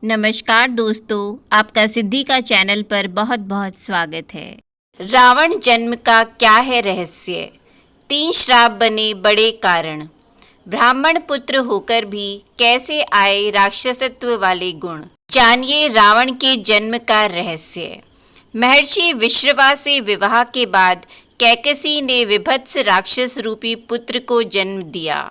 नमस्कार दोस्तों, आपका सिद्धि का चैनल पर बहुत बहुत स्वागत है। रावण जन्म का क्या है रहस्य? 3 श्राप बने बड़े कारण। ब्राह्मण पुत्र होकर भी कैसे आए राक्षसत्व वाले गुण? जानिए रावण के जन्म का रहस्य। महर्षि विश्रवा से विवाह के बाद कैकसी ने विभत्स राक्षस रूपी पुत्र को जन्म दिया,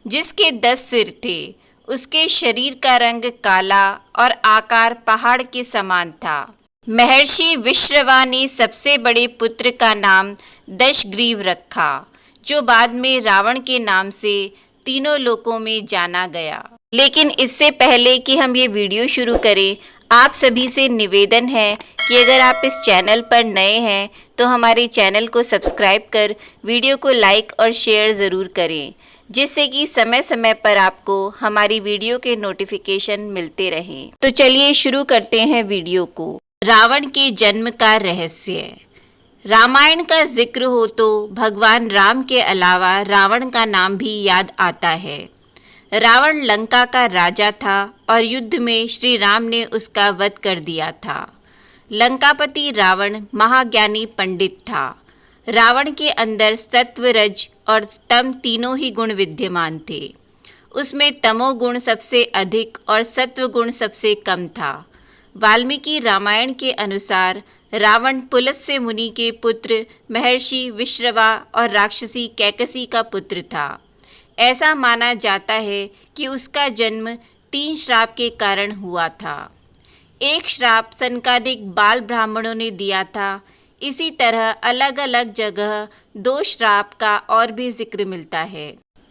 जिसके 10 सिर थे। उसके शरीर का रंग काला और आकार पहाड़ के समान था। महर्षि विश्रवा ने सबसे बड़े पुत्र का नाम दशग्रीव रखा, जो बाद में रावण के नाम से तीनों लोकों में जाना गया। लेकिन इससे पहले कि हम ये वीडियो शुरू करें, आप सभी से निवेदन है कि अगर आप इस चैनल पर नए हैं तो हमारे चैनल को सब्सक्राइब कर वीडियो को लाइक और शेयर ज़रूर करें, जिससे कि समय समय पर आपको हमारी वीडियो के नोटिफिकेशन मिलते रहें। तो चलिए शुरू करते हैं वीडियो को। रावण के जन्म का रहस्य। रामायण का जिक्र हो तो भगवान राम के अलावा रावण का नाम भी याद आता है। रावण लंका का राजा था और युद्ध में श्री राम ने उसका वध कर दिया था। लंकापति रावण महाज्ञानी पंडित था। रावण के अंदर सत्व, रज और तम तीनों ही गुण विद्यमान थे। उसमें तमोगुण सबसे अधिक और सत्व गुण सबसे कम था। वाल्मीकि रामायण के अनुसार रावण पुलत्स्य मुनि के पुत्र महर्षि विश्रवा और राक्षसी कैकसी का पुत्र था। ऐसा माना जाता है कि उसका जन्म 3 श्राप के कारण हुआ था। एक श्राप सनकादिक बाल ब्राह्मणों ने दिया था। इसी तरह अलग अलग जगह 2 श्राप का और भी जिक्र मिलता है।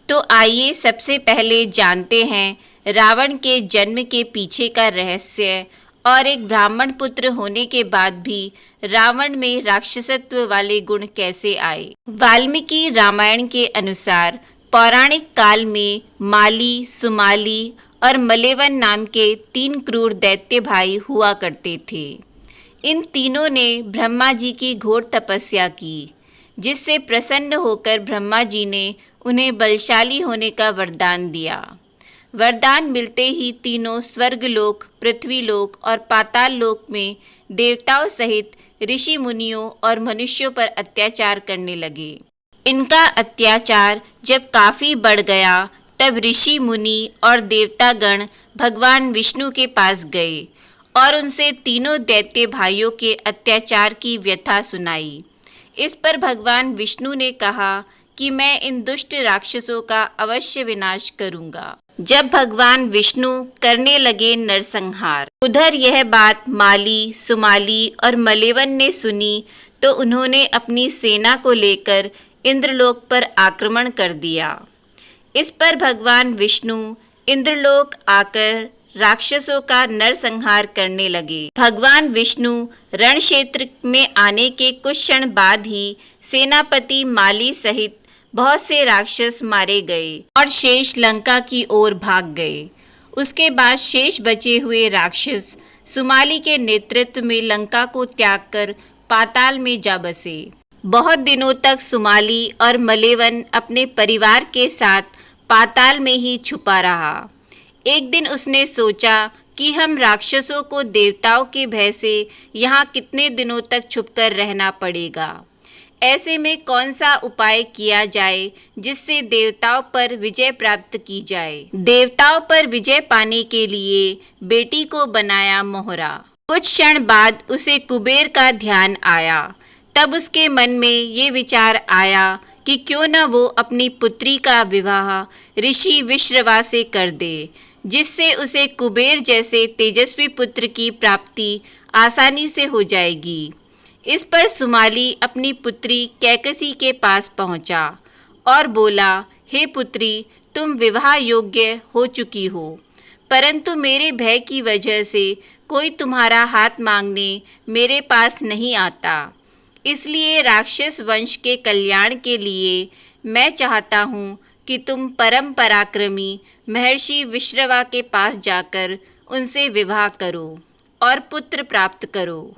तो आइए सबसे पहले जानते हैं रावण के जन्म के पीछे का रहस्य और एक ब्राह्मण पुत्र होने के बाद भी रावण में राक्षसत्व वाले गुण कैसे आए। वाल्मीकि रामायण के अनुसार पौराणिक काल में माली, सुमाली और मलेवन नाम के 3 क्रूर दैत्य भाई हुआ करते थे। इन तीनों ने ब्रह्मा जी की घोर तपस्या की, जिससे प्रसन्न होकर ब्रह्मा जी ने उन्हें बलशाली होने का वरदान दिया। वरदान मिलते ही तीनों स्वर्गलोक, पृथ्वीलोक और पाताल लोक में देवताओं सहित ऋषि मुनियों और मनुष्यों पर अत्याचार करने लगे। इनका अत्याचार जब काफ़ी बढ़ गया, तब ऋषि मुनि और देवतागण भगवान विष्णु के पास गए और उनसे तीनों दैत्य भाइयों के अत्याचार की व्यथा सुनाई। इस पर भगवान विष्णु ने कहा कि मैं इन दुष्ट राक्षसों का अवश्य विनाश करूंगा। जब भगवान विष्णु करने लगे नरसंहार, उधर यह बात माली, सुमाली और मलेवन ने सुनी तो उन्होंने अपनी सेना को लेकर इंद्रलोक पर आक्रमण कर दिया। इस पर भगवान विष्णु इंद्रलोक आकर राक्षसों का नरसंहार करने लगे। भगवान विष्णु रण क्षेत्र में आने के कुछ क्षण बाद ही सेनापति माली सहित बहुत से राक्षस मारे गए और शेष लंका की ओर भाग गए। उसके बाद शेष बचे हुए राक्षस सुमाली के नेतृत्व में लंका को त्याग कर पाताल में जा बसे। बहुत दिनों तक सुमाली और मलेवन अपने परिवार के साथ पाताल में ही छुपा रहा। एक दिन उसने सोचा कि हम राक्षसों को देवताओं के भय से यहाँ कितने दिनों तक छुपकर रहना पड़ेगा। ऐसे में कौन सा उपाय किया जाए जिससे देवताओं पर विजय प्राप्त की जाए। देवताओं पर विजय पाने के लिए बेटी को बनाया मोहरा। कुछ क्षण बाद उसे कुबेर का ध्यान आया। तब उसके मन में ये विचार आया कि क्यों न वो अपनी पुत्री का विवाह ऋषि विश्रवा से कर दे, जिससे उसे कुबेर जैसे तेजस्वी पुत्र की प्राप्ति आसानी से हो जाएगी। इस पर सुमाली अपनी पुत्री कैकसी के पास पहुंचा और बोला, हे पुत्री, तुम विवाह योग्य हो चुकी हो, परंतु मेरे भय की वजह से कोई तुम्हारा हाथ मांगने मेरे पास नहीं आता। इसलिए राक्षस वंश के कल्याण के लिए मैं चाहता हूँ कि तुम परम पराक्रमी महर्षि विश्रवा के पास जाकर उनसे विवाह करो और पुत्र प्राप्त करो।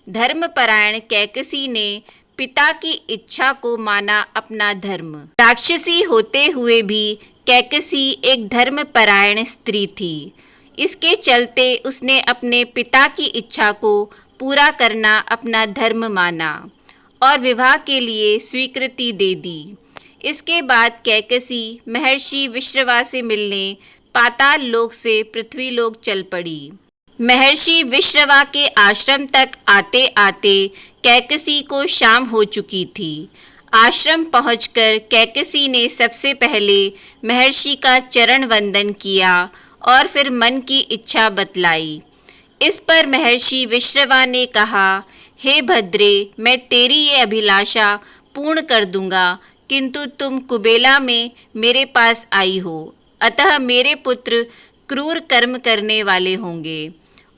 धर्मपरायण कैकसी ने पिता की इच्छा को माना अपना धर्म। राक्षसी होते हुए भी कैकसी एक धर्मपरायण स्त्री थी। इसके चलते उसने अपने पिता की इच्छा को पूरा करना अपना धर्म माना और विवाह के लिए स्वीकृति दे दी। इसके बाद कैकसी महर्षि विश्रवा से मिलने पाताल लोक से पृथ्वी लोक चल पड़ी। महर्षि विश्रवा के आश्रम तक आते आते कैकसी को शाम हो चुकी थी। आश्रम पहुंचकर कैकसी ने सबसे पहले महर्षि का चरण वंदन किया और फिर मन की इच्छा बतलाई। इस पर महर्षि विश्रवा ने कहा, हे भद्रे, मैं तेरी ये अभिलाषा पूर्ण कर दूंगा, किंतु तुम कुबेला में मेरे पास आई हो, अतः मेरे पुत्र क्रूर कर्म करने वाले होंगे।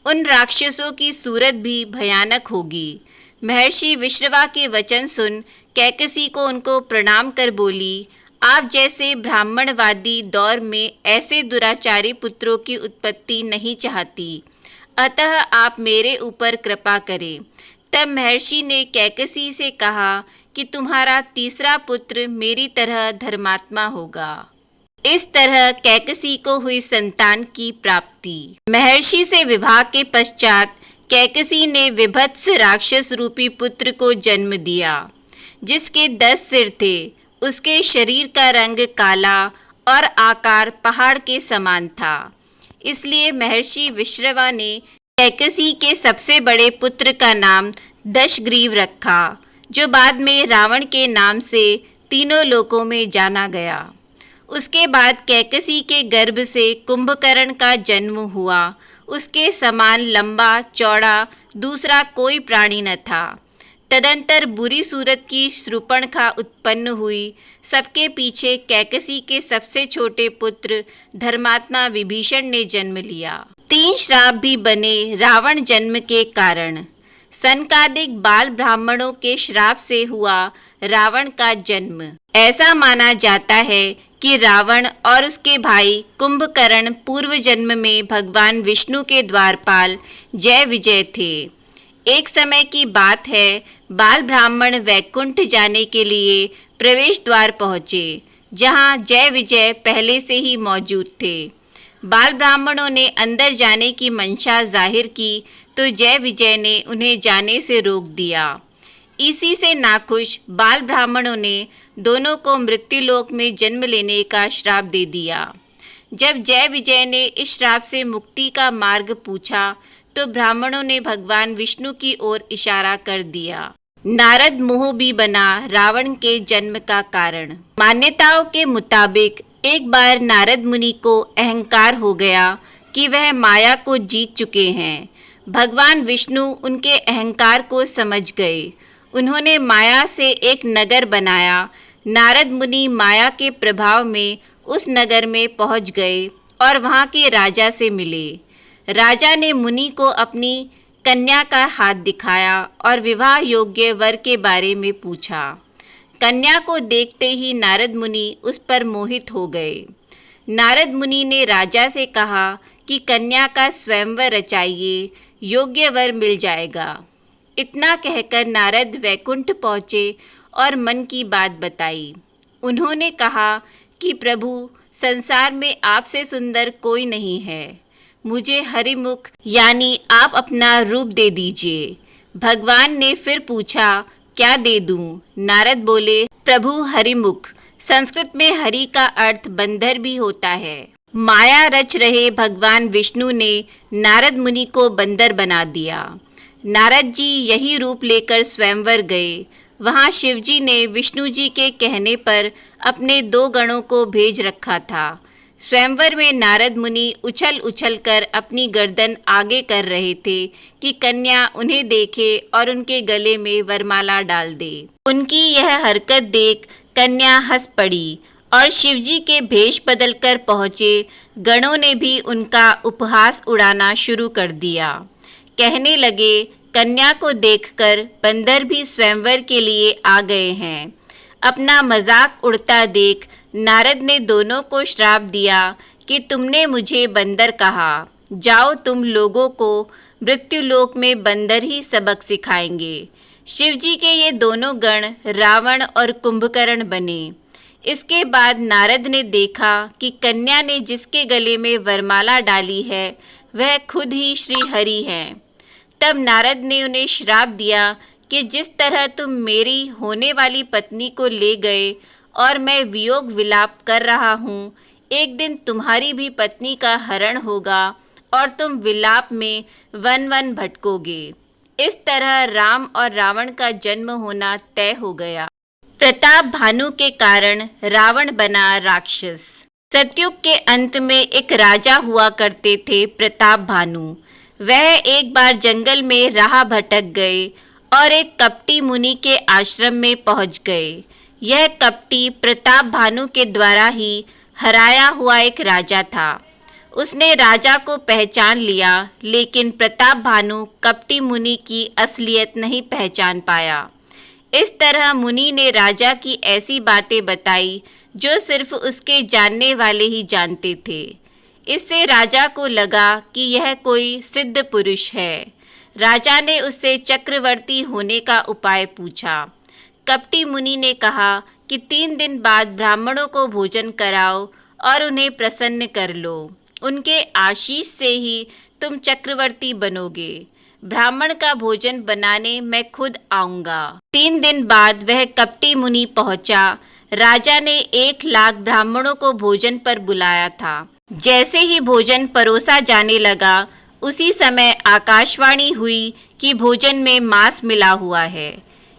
उन राक्षसों की सूरत भी भयानक होगी। महर्षि विश्रवा के वचन सुन कैकसी को उनको प्रणाम कर बोली, आप जैसे ब्राह्मणवादी दौर में ऐसे दुराचारी पुत्रों की उत्पत्ति नहीं चाहती, अतः आप मेरे ऊपर कृपा करें। तब महर्षि ने कैकसी से कहा कि तुम्हारा तीसरा पुत्र मेरी तरह धर्मात्मा होगा। इस तरह कैकसी को हुई संतान की प्राप्ति। महर्षि से विवाह के पश्चात कैकसी ने विभत्स राक्षस रूपी पुत्र को जन्म दिया, जिसके 10 सिर थे। उसके शरीर का रंग काला और आकार पहाड़ के समान था। इसलिए महर्षि विश्रवा ने कैकसी के सबसे बड़े पुत्र का नाम दशग्रीव रखा, जो बाद में रावण के नाम से तीनों लोकों में जाना गया। उसके बाद कैकसी के गर्भ से कुंभकर्ण का जन्म हुआ। उसके समान लंबा चौड़ा दूसरा कोई प्राणी न था। तदंतर बुरी सूरत की शूर्पणखा उत्पन्न हुई। सबके पीछे कैकसी के सबसे छोटे पुत्र धर्मात्मा विभीषण ने जन्म लिया। 3 श्राप भी बने रावण जन्म के कारण। सनकादिक बाल ब्राह्मणों के श्राप से हुआ रावण का जन्म। ऐसा माना जाता है कि रावण और उसके भाई कुंभकर्ण पूर्व जन्म में भगवान विष्णु के द्वारपाल जय विजय थे। एक समय की बात है, बाल ब्राह्मण वैकुंठ जाने के लिए प्रवेश द्वार पहुँचे, जहाँ जय विजय पहले से ही मौजूद थे। बाल ब्राह्मणों ने अंदर जाने की मंशा जाहिर की तो जय विजय ने उन्हें जाने से रोक दिया। इसी से नाखुश बाल ब्राह्मणों ने दोनों को मृत्युलोक में जन्म लेने का श्राप दे दिया। जब जय विजय ने इस श्राप से मुक्ति का मार्ग पूछा तो ब्राह्मणों ने भगवान विष्णु की ओर इशारा कर दिया। नारद मोह भी बना रावण के जन्म का कारण। मान्यताओं के मुताबिक एक बार नारद मुनि को अहंकार हो गया कि वह माया को जीत चुके हैं। भगवान विष्णु उनके अहंकार को समझ गए। उन्होंने माया से एक नगर बनाया। नारद मुनि माया के प्रभाव में उस नगर में पहुंच गए और वहां के राजा से मिले। राजा ने मुनि को अपनी कन्या का हाथ दिखाया और विवाह योग्य वर के बारे में पूछा। कन्या को देखते ही नारद मुनि उस पर मोहित हो गए। नारद मुनि ने राजा से कहा कि कन्या का स्वयंवर रचाइए, योग्य वर मिल जाएगा। इतना कहकर नारद वैकुंठ पहुँचे और मन की बात बताई। उन्होंने कहा कि प्रभु, संसार में आपसे सुंदर कोई नहीं है। मुझे हरिमुख यानी आप अपना रूप दे दीजिए। भगवान ने फिर पूछा, क्या दे दूं? नारद बोले, प्रभु हरिमुख। संस्कृत में हरि का अर्थ बंदर भी होता है। माया रच रहे भगवान विष्णु ने नारद मुनि को बंदर बना दिया। नारद जी यही रूप लेकर स्वयंवर गए। वहाँ शिवजी ने विष्णु जी के कहने पर अपने 2 गणों को भेज रखा था। स्वयंवर में नारद मुनि उछल उछल कर अपनी गर्दन आगे कर रहे थे कि कन्या उन्हें देखे और उनके गले में वरमाला डाल दे। उनकी यह हरकत देख कन्या हंस पड़ी और शिवजी के भेष बदलकर पहुँचे गणों ने भी उनका उपहास उड़ाना शुरू कर दिया। कहने लगे, कन्या को देखकर बंदर भी स्वयंवर के लिए आ गए हैं। अपना मजाक उड़ता देख नारद ने दोनों को श्राप दिया कि तुमने मुझे बंदर कहा, जाओ तुम लोगों को मृत्युलोक में बंदर ही सबक सिखाएंगे। शिवजी के ये दोनों गण रावण और कुंभकर्ण बने। इसके बाद नारद ने देखा कि कन्या ने जिसके गले में वरमाला डाली है वह खुद ही श्री हरि हैं। तब नारद ने उन्हें श्राप दिया कि जिस तरह तुम मेरी होने वाली पत्नी को ले गए और मैं वियोग विलाप कर रहा हूँ, एक दिन तुम्हारी भी पत्नी का हरण होगा और तुम विलाप में वन वन भटकोगे। इस तरह राम और रावण का जन्म होना तय हो गया। प्रताप भानु के कारण रावण बना राक्षस। सतयुग के अंत में एक राजा हुआ करते थे प्रताप भानु। वह एक बार जंगल में राह भटक गए और एक कपटी मुनि के आश्रम में पहुंच गए। यह कपटी प्रताप भानु के द्वारा ही हराया हुआ एक राजा था। उसने राजा को पहचान लिया, लेकिन प्रताप भानु कपटी मुनि की असलियत नहीं पहचान पाया। इस तरह मुनि ने राजा की ऐसी बातें बताई जो सिर्फ उसके जानने वाले ही जानते थे। इससे राजा को लगा कि यह कोई सिद्ध पुरुष है। राजा ने उससे चक्रवर्ती होने का उपाय पूछा। कपटी मुनि ने कहा कि 3 दिन बाद ब्राह्मणों को भोजन कराओ और उन्हें प्रसन्न कर लो। उनके आशीष से ही तुम चक्रवर्ती बनोगे। ब्राह्मण का भोजन बनाने मैं खुद आऊँगा। 3 दिन बाद वह कपटी मुनि पहुँचा। राजा ने 1 लाख ब्राह्मणों को भोजन पर बुलाया था। जैसे ही भोजन परोसा जाने लगा, उसी समय आकाशवाणी हुई कि भोजन में मांस मिला हुआ है,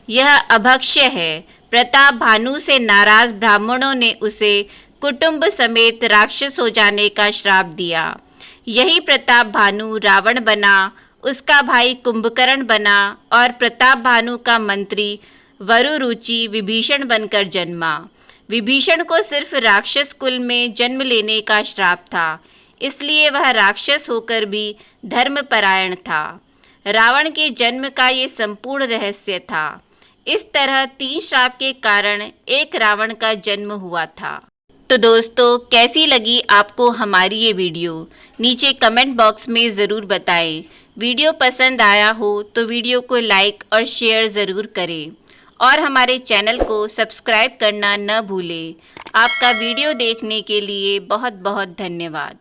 यह अभक्ष्य है। प्रताप भानु से नाराज ब्राह्मणों ने उसे कुटुंब समेत राक्षस हो जाने का श्राप दिया। यही प्रताप भानु रावण बना, उसका भाई कुंभकर्ण बना और प्रताप भानु का मंत्री वरुरुचि विभीषण बनकर जन्मा। विभीषण को सिर्फ राक्षस कुल में जन्म लेने का श्राप था, इसलिए वह राक्षस होकर भी धर्मपरायण था। रावण के जन्म का ये संपूर्ण रहस्य था। इस तरह 3 श्राप के कारण एक रावण का जन्म हुआ था। तो दोस्तों, कैसी लगी आपको हमारी ये वीडियो? नीचे कमेंट बॉक्स में ज़रूर बताएं। वीडियो पसंद आया हो तो वीडियो को लाइक और शेयर ज़रूर करें और हमारे चैनल को सब्सक्राइब करना न भूलें। आपका वीडियो देखने के लिए बहुत बहुत धन्यवाद।